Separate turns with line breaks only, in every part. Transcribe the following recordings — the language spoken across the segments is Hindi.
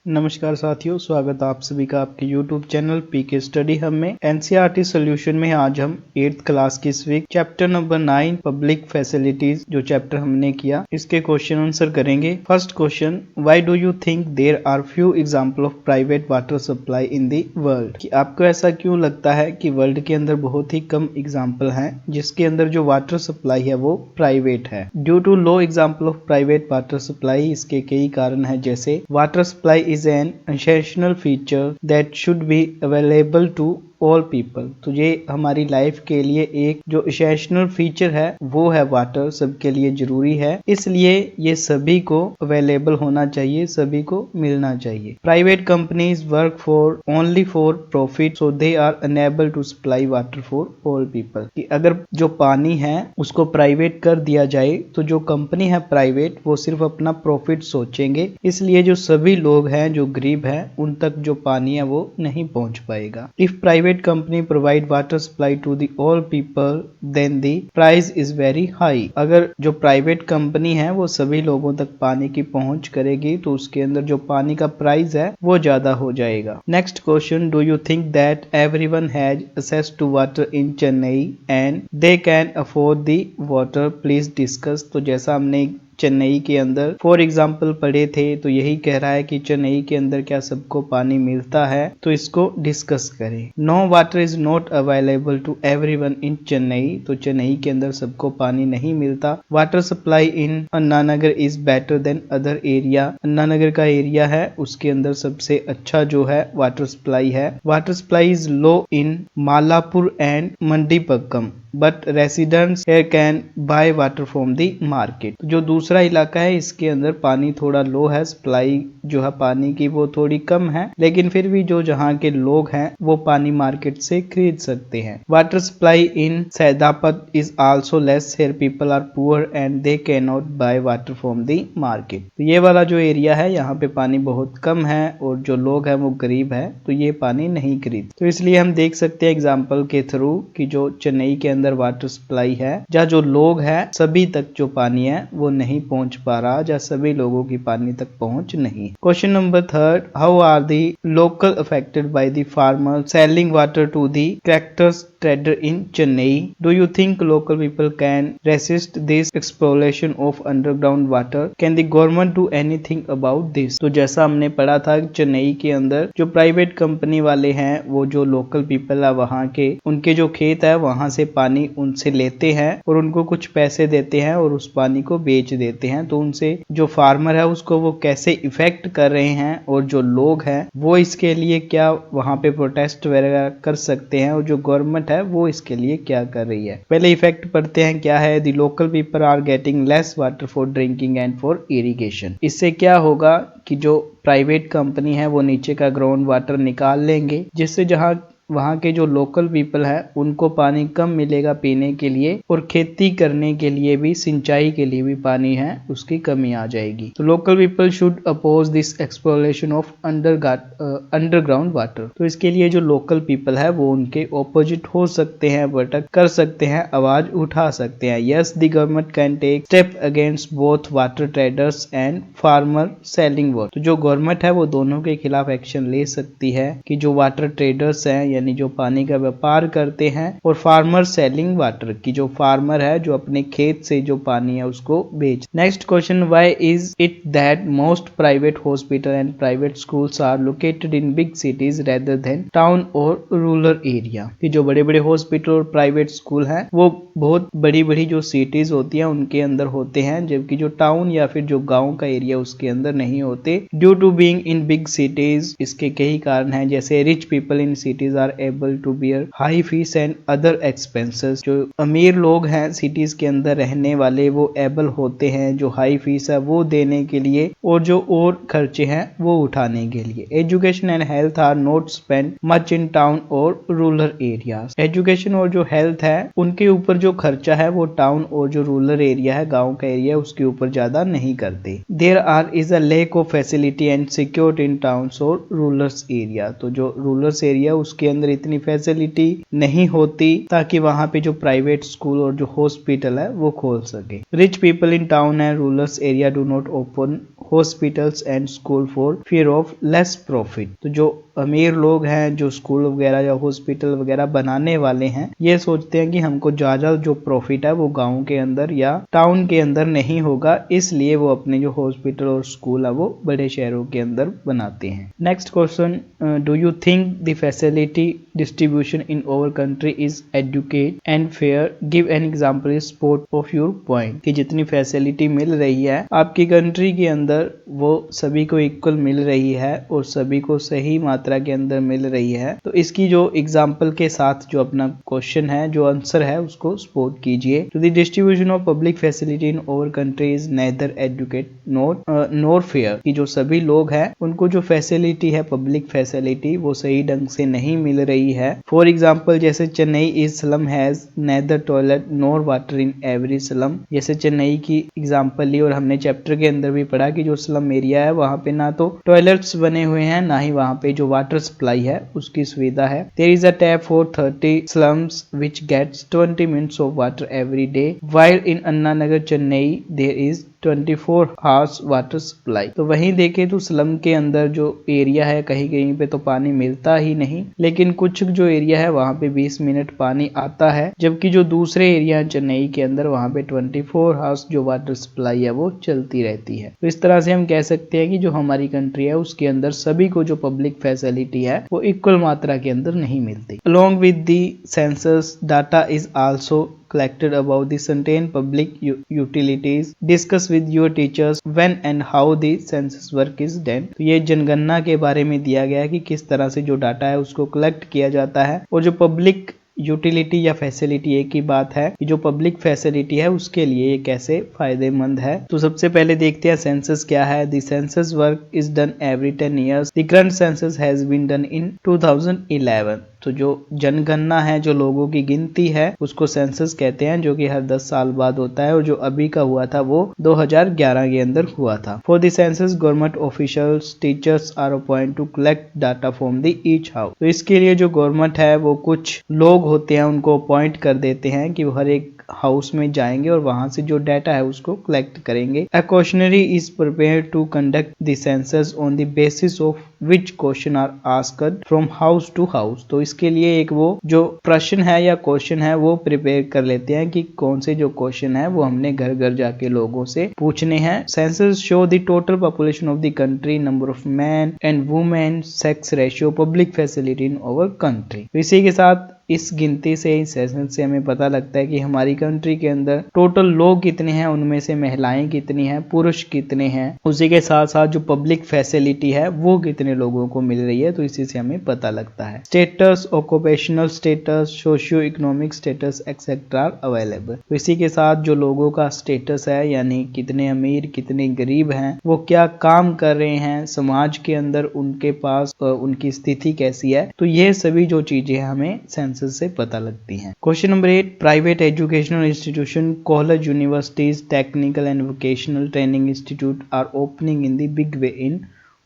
नमस्कार साथियों, स्वागत है आप सभी का आपके YouTube channel PK study hub में। एनसीईआरटी सॉल्यूशन में आज हम 8th क्लास की इस week chapter number 9 public facilities जो चैप्टर हमने किया इसके क्वेश्चन आंसर करेंगे। First question, why do you think there are few example of private water supply in the world? कि आपको ऐसा क्यों लगता है कि वर्ल्ड के अंदर बहुत ही कम एग्जाम्पल हैं जिसके अंदर जो वाटर सप्लाई है वो प्राइवेट है। Due to low example of private water supply, इसके कई कारण है, जैसे water supply is an essential feature that should be available to all people. तो ये हमारी लाइफ के लिए एक जो एसेंशियल फीचर है वो है वाटर, सबके लिए जरूरी है, इसलिए ये सभी को अवेलेबल होना चाहिए, सभी को मिलना चाहिए। Private companies work for only for profit, so they are unable to supply water for all people. कि अगर जो पानी है उसको प्राइवेट कर दिया जाए तो जो कंपनी है प्राइवेट वो सिर्फ अपना प्रॉफिट सोचेंगे, इसलिए जो सभी लोग हैं जो गरीब हैं उन तक जो पानी है वो नहीं पहुंच पाएगा। If private company provide water supply to the all people then the price is very high। अगर जो प्राइवेट कंपनी है वो सभी लोगों तक पानी की पहुंच करेगी तो उसके अंदर जो पानी का प्राइस है वो ज्यादा हो जाएगा। Next question, do you think that everyone has access to water in Chennai and they can afford the water, please discuss. तो जैसा हमने चेन्नई के अंदर फॉर एग्जाम्पल पढ़े थे तो यही कह रहा है कि चेन्नई के अंदर क्या सबको पानी मिलता है, तो इसको डिस्कस करें। No water is not available to everyone in Chennai, तो चेन्नई के अंदर सबको पानी नहीं मिलता। Water supply in Anna Nagar is better than other area, Anna Nagar का एरिया है उसके अंदर सबसे अच्छा जो है वाटर सप्लाई है। Water supply is low in Mylapore and Madipakkam but residents here can buy water from the market. जो दूसरा इलाका है इसके अंदर पानी थोड़ा लो है, सप्लाई जो है पानी की वो थोड़ी कम है, लेकिन फिर भी जो जहाँ के लोग हैं वो पानी मार्केट से खरीद सकते हैं। Water supply in Saidapet is also less, here people are poor and they can not buy water from the market. तो ये वाला जो एरिया है यहाँ पे पानी बहुत कम है और जो लोग हैं वो गरीब है तो ये पानी नहीं खरीद। तो इसलिए हम देख सकते हैं एग्जाम्पल के थ्रू कि जो चेन्नई के अंदर वाटर सप्लाई है जहाँ जो लोग हैं सभी तक जो पानी है वो नहीं पहुंच पा रहा, जहाँ सभी लोगों की पानी तक पहुंच नहीं। Question number 3, how are the local affected by the farmer selling water to the tractors trader in Chennai? Do you think local people can resist this exploration of underground water? Can the government do anything about this? तो जैसा हमने पढ़ा था चेन्नई के अंदर जो प्राइवेट कंपनी वाले हैं वो जो लोकल पीपल है वहाँ के उनके जो खेत है वहां से पानी उनसे लेते हैं और उनको कुछ पैसे देते हैं और उस पानी को बेच देते हैं। तो उनसे जो फार्मर है उसको वो कैसे इफेक्ट कर रहे हैं और जो लोग हैं वो इसके लिए क्या वहां पे प्रोटेस्ट वगैरह कर सकते हैं और जो गवर्नमेंट है वो इसके लिए क्या कर रही है। पहले इफेक्ट पढ़ते हैं क्या है। The local people are getting less water for drinking and for irrigation. इससे क्या होगा कि जो प्राइवेट कंपनी है वो नीचे का ग्राउंड वाटर निकाल लेंगे, जिससे जहाँ वहाँ के जो लोकल पीपल है उनको पानी कम मिलेगा पीने के लिए और खेती करने के लिए भी, सिंचाई के लिए भी पानी है उसकी कमी आ जाएगी। तो local people should oppose this exploration of underground water. तो इसके लिए जो लोकल पीपल है वो उनके ऑपोजिट हो सकते हैं, वर्टक कर सकते हैं, आवाज उठा सकते हैं। Yes, the government can take step against both water traders and farmer selling water. तो जो गवर्नमेंट है वो दोनों के खिलाफ एक्शन ले सकती है कि जो वाटर ट्रेडर्स हैं यानी जो पानी का व्यापार करते हैं और फार्मर सेलिंग वाटर की जो फार्मर है जो अपने खेत से जो पानी है उसको बेच। Next question, why is it that most private hospital and private schools are located in big cities rather than town और रूरल एरिया? कि जो बड़े बड़े हॉस्पिटल और प्राइवेट स्कूल हैं वो बहुत बड़ी बड़ी जो सिटीज होती हैं उनके अंदर होते हैं, जबकि जो टाउन या फिर जो गाँव का एरिया उसके अंदर नहीं होते। Due to being in big cities, इसके कई कारण हैं, जैसे rich people in cities are able to bear high fees and other expenses. जो अमीर लोग हैं सिटीज के अंदर रहने वाले वो एबल होते हैं जो हाई फीस है वो देने के लिए और जो और खर्चे हैं वो उठाने के लिए। Education and health are not spend much in town और रूरल एरियाज। एजुकेशन और जो हेल्थ है उनके ऊपर जो खर्चा है वो टाउन और जो रूरल एरिया है, गाँव का एरिया, उसके ऊपर ज्यादा नहीं करते। There are is a lack of facility and security in town और रूरल एरिया। तो जो रूरल एरिया उसके अंदर इतनी फैसिलिटी नहीं होती ताकि वहां पे जो प्राइवेट स्कूल और जो हॉस्पिटल है वो खोल सके। Rich people in town and rural area do not open hospitals and school for fear of less profit. तो जो अमीर लोग हैं जो स्कूल वगैरह या हॉस्पिटल वगैरह बनाने वाले हैं ये सोचते हैं कि हमको ज्यादा जो प्रॉफिट है वो गांव के अंदर या टाउन के अंदर नहीं होगा, इसलिए वो अपने जो हॉस्पिटल और स्कूल है वो बड़े शहरों के अंदर बनाते हैं। Next question, do you think the facility distribution in our country is adequate and fair, give an example is support of your point. कि जितनी फैसिलिटी मिल रही है आपकी कंट्री के अंदर वो सभी को इक्वल मिल रही है और सभी को सही मात्रा के अंदर मिल रही है, तो इसकी जो एग्जाम्पल के साथ जो अपना क्वेश्चन है जो आंसर है उसको सपोर्ट कीजिए। To the distribution of public facility in our country is neither adequate nor fair. कि जो सभी लोग हैं उनको जो फैसिलिटी है पब्लिक फैसिलिटी वो सही ढंग से नहीं मिल रही है। फॉर एग्जाम्पल जैसे Chennai is slum has neither toilet nor water in every slum. जैसे चेन्नई की एग्जाम्पल ली और हमने चैप्टर के अंदर भी पढ़ा कि जो स्लम एरिया है वहां पे ना तो टॉयलेट्स बने हुए हैं ना ही वहां पे जो वाटर सप्लाई है उसकी सुविधा है। There is a tap for 30 slums which gets 20 minutes of water every day, while in Anna Nagar Chennai there is 24 hours water supply. तो वहीं देखें तो स्लम के अंदर जो एरिया है कहीं कहीं पे तो पानी मिलता ही नहीं, लेकिन कुछ जो एरिया है वहां पे 20 मिनट पानी आता है, जबकि जो दूसरे एरिया है चेन्नई के अंदर वहां पे 24 आवर्स जो वाटर सप्लाई है वो चलती रहती है। तो इस तरह से हम कह सकते हैं कि जो हमारी कंट्री है उसके अंदर सभी को जो पब्लिक फैसिलिटी है वो इक्वल मात्रा के अंदर नहीं मिलती। Along with the census, data is also collected about the certain public utilities. Discuss with your teachers when and how the census work is done. तो ये जनगणना के बारे में दिया गया है कि किस तरह से जो डाटा है उसको कलेक्ट किया जाता है और जो पब्लिक यूटिलिटी या फैसिलिटी एक ही बात है कि जो पब्लिक फैसिलिटी है उसके लिए ये कैसे फायदेमंद है। तो सबसे पहले देखते हैं सेंसस क्या है। The census work is done every 10 years. The current census has been done in 2011। तो जो जनगणना है जो लोगों की गिनती है उसको सेंसस कहते हैं, जो कि हर 10 साल बाद होता है और जो अभी का हुआ था वो 2011 के अंदर हुआ था। For the census government officials teachers are appointed to collect data from the each house. तो इसके लिए जो गवर्नमेंट है वो कुछ लोग होते हैं उनको अपॉइंट कर देते हैं कि वो हर एक हाउस में जाएंगे और वहां से जो डाटा है उसको कलेक्ट करेंगे। A questionnaire is prepared to conduct the census on the basis of which question are asked from house to house. तो इसके लिए एक वो जो प्रश्न है या क्वेश्चन है वो प्रिपेयर कर लेते हैं कि कौन से जो क्वेश्चन है वो हमने घर घर जाके लोगों से पूछने हैं। Census show the total population of the country, number of man and women, sex ratio, public facility in our country. तो इसी के साथ इस गिनती से इस सेशन से हमें पता लगता है कि हमारी कंट्री के अंदर टोटल लोग कितने हैं, उनमें से महिलाएं कितनी हैं, पुरुष कितने हैं, उसी के साथ साथ जो पब्लिक फैसिलिटी है वो कितने लोगों को मिल रही है। तो इसी से हमें पता लगता है। Status, occupational status, socio economic status etcetera are available. तो इसी के साथ जो लोगों का स्टेटस है यानी कितने अमीर कितने गरीब हैं, वो क्या काम कर रहे हैं समाज के अंदर, उनके पास उनकी स्थिति कैसी है, तो ये सभी जो चीजें हमें से पता लगती हैं। Question number 8, private educational institution, college, universities, technical and vocational training institute are opening in the big way in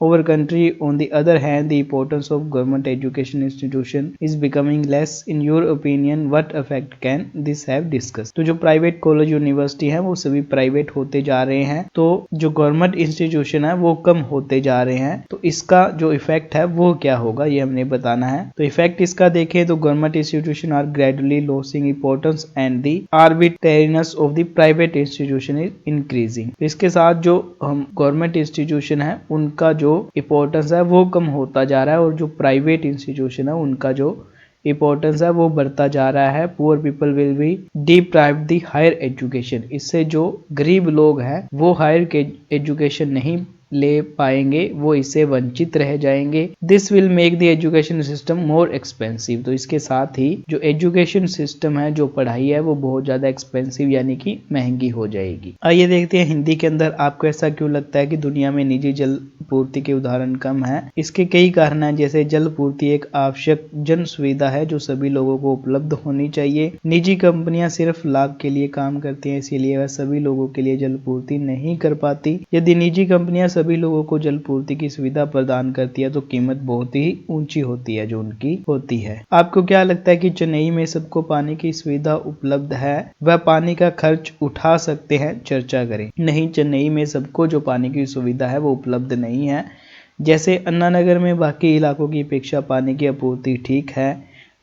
our country. On the other hand, the importance of government education institution is becoming less. In your opinion, what effect can this have? Discussed. तो जो प्राइवेट कॉलेज यूनिवर्सिटी है वो सभी प्राइवेट होते जा रहे हैं, तो जो गवर्नमेंट इंस्टीट्यूशन है वो कम होते जा रहे हैं, तो इसका जो इफेक्ट है वो क्या होगा ये हमने बताना है। तो इफेक्ट इसका देखें तो government institution are gradually losing importance and the arbitrariness of the private institution is increasing. इसके साथ जो हम गवर्नमेंट इंस्टीट्यूशन है उनका जो इंपॉर्टेंस है वो कम होता जा रहा है और जो प्राइवेट इंस्टीट्यूशन है उनका जो इंपॉर्टेंस है वो बढ़ता जा रहा है। Poor people will be deprived the higher education. इससे जो गरीब लोग हैं वो हायर एजुकेशन नहीं ले पाएंगे, वो इससे वंचित रह जाएंगे। This will make the education system more expensive. तो इसके साथ ही जो एजुकेशन सिस्टम है, जो पढ़ाई है वो बहुत ज्यादा एक्सपेंसिव यानी कि महंगी हो जाएगी। आइए देखते हैं हिंदी के अंदर आपको ऐसा क्यों लगता है कि दुनिया में निजी जल पूर्ति के उदाहरण कम है। इसके कई कारण हैं, जैसे जल पूर्ति एक आवश्यक जन सुविधा है जो सभी लोगों को उपलब्ध होनी चाहिए। निजी कंपनियां सिर्फ लाभ के लिए काम करती हैं, इसीलिए वह सभी लोगों के लिए जल पूर्ति नहीं कर पाती। यदि निजी कंपनियां सभी लोगों को जलपूर्ति की सुविधा प्रदान करती है तो कीमत बहुत ही ऊंची होती है जो उनकी होती है। आपको क्या लगता है कि चेन्नई में सबको पानी की सुविधा उपलब्ध है, वह पानी का खर्च उठा सकते हैं? चर्चा करें। नहीं, चेन्नई में सबको जो पानी की सुविधा है वो उपलब्ध नहीं है। जैसे अन्ना नगर में बाकी इलाकों की अपेक्षा पानी की आपूर्ति ठीक है।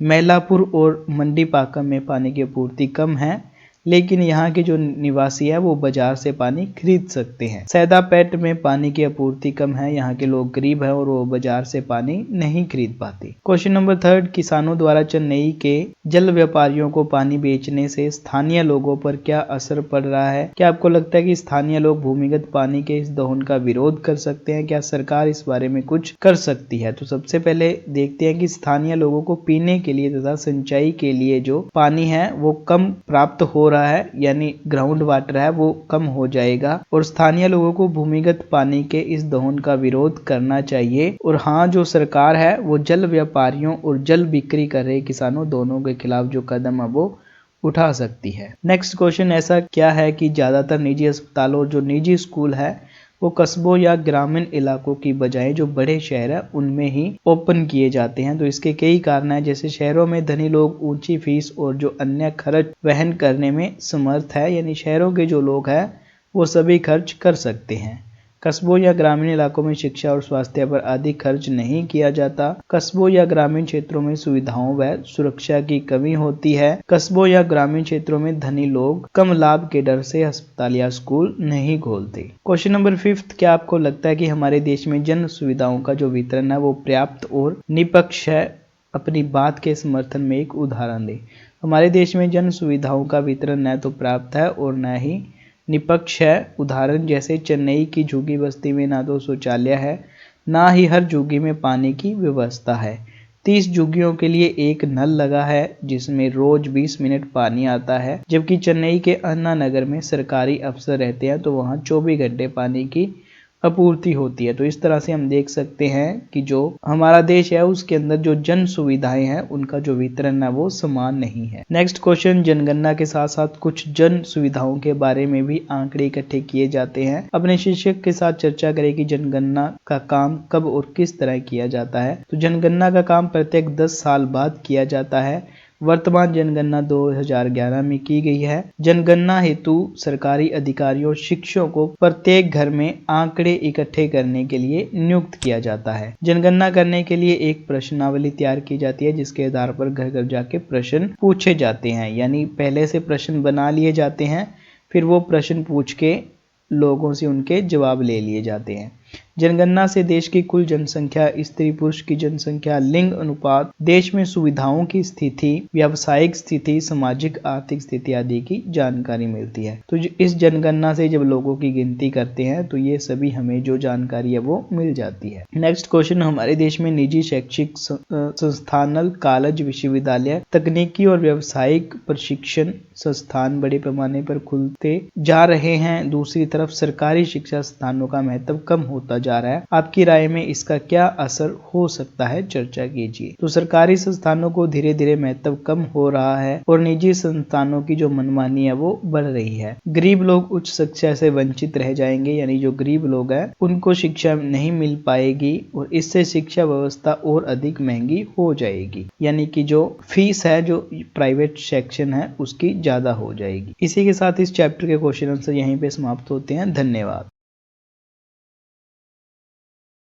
मैलापुर और मंडीपाकम में पानी की आपूर्ति कम है, लेकिन यहाँ के जो निवासी है वो बाजार से पानी खरीद सकते हैं। सैदापेट में पानी की आपूर्ति कम है, यहाँ के लोग गरीब हैं और वो बाजार से पानी नहीं खरीद पाते। क्वेश्चन नंबर 3, किसानों द्वारा चेन्नई के जल व्यापारियों को पानी बेचने से स्थानीय लोगों पर क्या असर पड़ रहा है? क्या आपको लगता है कि स्थानीय लोग भूमिगत पानी के इस दोहन का विरोध कर सकते हैं? क्या सरकार इस बारे में कुछ कर सकती है? तो सबसे पहले देखते हैं कि स्थानीय लोगों को पीने के लिए तथा सिंचाई के लिए जो पानी है वो कम प्राप्त हो रहा है, यानी ग्राउंड वाटर है वो कम हो जाएगा और स्थानीय लोगों को भूमिगत पानी के इस दोहन का विरोध करना चाहिए। और हाँ, जो सरकार है वो जल व्यापारियों और जल बिक्री कर रहे किसानों दोनों के खिलाफ जो कदम है वो उठा सकती है। नेक्स्ट क्वेश्चन, ऐसा क्या है कि ज्यादातर निजी अस्पताल और जो निजी स्कूल है वो कस्बों या ग्रामीण इलाकों की बजाय जो बड़े शहर है उनमें ही ओपन किए जाते हैं? तो इसके कई कारण हैं, जैसे शहरों में धनी लोग ऊंची फीस और जो अन्य खर्च वहन करने में समर्थ है, यानी शहरों के जो लोग हैं वो सभी खर्च कर सकते हैं। कस्बों या ग्रामीण इलाकों में शिक्षा और स्वास्थ्य पर अधिक खर्च नहीं किया जाता। कस्बों या ग्रामीण क्षेत्रों में सुविधाओं व सुरक्षा की कमी होती है। कस्बों या ग्रामीण क्षेत्रों में धनी लोग कम लाभ के डर से अस्पताल या स्कूल नहीं खोलते। क्वेश्चन नंबर 5, क्या आपको लगता है कि हमारे देश में जन सुविधाओं का जो वितरण है वो पर्याप्त और निष्पक्ष है? अपनी बात के समर्थन में एक उदाहरण दें। हमारे देश में जन सुविधाओं का वितरण न तो पर्याप्त है और न ही निष्पक्ष है। उदाहरण जैसे चेन्नई की झुग्गी बस्ती में ना तो शौचालय है, ना ही हर झुग्गी में पानी की व्यवस्था है। 30 झुग्गियों के लिए एक नल लगा है जिसमें रोज 20 मिनट पानी आता है, जबकि चेन्नई के अन्ना नगर में सरकारी अफसर रहते हैं तो वहाँ 24 घंटे पानी की आपूर्ति होती है। तो इस तरह से हम देख सकते हैं कि जो हमारा देश है उसके अंदर जो जन सुविधाएं हैं उनका जो वितरण है वो समान नहीं है। नेक्स्ट क्वेश्चन, जनगणना के साथ साथ कुछ जन सुविधाओं के बारे में भी आंकड़े इकट्ठे किए जाते हैं। अपने शिक्षक के साथ चर्चा करें कि जनगणना का काम कब और किस तरह किया जाता है। तो जनगणना का काम प्रत्येक 10 साल बाद किया जाता है। वर्तमान जनगणना 2011 में की गई है। जनगणना हेतु सरकारी अधिकारियों शिक्षकों को प्रत्येक घर में आंकड़े इकट्ठे करने के लिए नियुक्त किया जाता है। जनगणना करने के लिए एक प्रश्नावली तैयार की जाती है जिसके आधार पर घर घर जाके प्रश्न पूछे जाते हैं, यानी पहले से प्रश्न बना लिए जाते हैं, फिर वो प्रश्न पूछ के लोगों से उनके जवाब ले लिए जाते हैं। जनगणना से देश की कुल जनसंख्या, स्त्री पुरुष की जनसंख्या, लिंग अनुपात, देश में सुविधाओं की स्थिति, व्यावसायिक स्थिति, सामाजिक आर्थिक स्थिति आदि की जानकारी मिलती है। तो इस जनगणना से जब लोगों की गिनती करते हैं तो ये सभी हमें जो जानकारी है वो मिल जाती है। नेक्स्ट क्वेश्चन, हमारे देश में निजी शैक्षिक संस्थान, कॉलेज, विश्वविद्यालय, तकनीकी और व्यावसायिक प्रशिक्षण संस्थान बड़े पैमाने पर खुलते जा रहे हैं। दूसरी तरफ सरकारी शिक्षा संस्थानों का महत्व कम होता जा रहा है। आपकी राय में इसका क्या असर हो सकता है? चर्चा कीजिए। तो सरकारी संस्थानों को धीरे धीरे महत्व कम हो रहा है और निजी संस्थानों की जो मनमानी है वो बढ़ रही है। गरीब लोग उच्च शिक्षा से वंचित रह जाएंगे, यानी जो गरीब लोग हैं उनको शिक्षा नहीं मिल पाएगी और इससे शिक्षा व्यवस्था और अधिक महंगी हो जाएगी, यानी कि जो फीस है जो प्राइवेट सेक्शन है उसकी ज्यादा हो जाएगी। इसी के साथ इस चैप्टर के क्वेश्चन आंसर यहीं पे समाप्त होते हैं। धन्यवाद।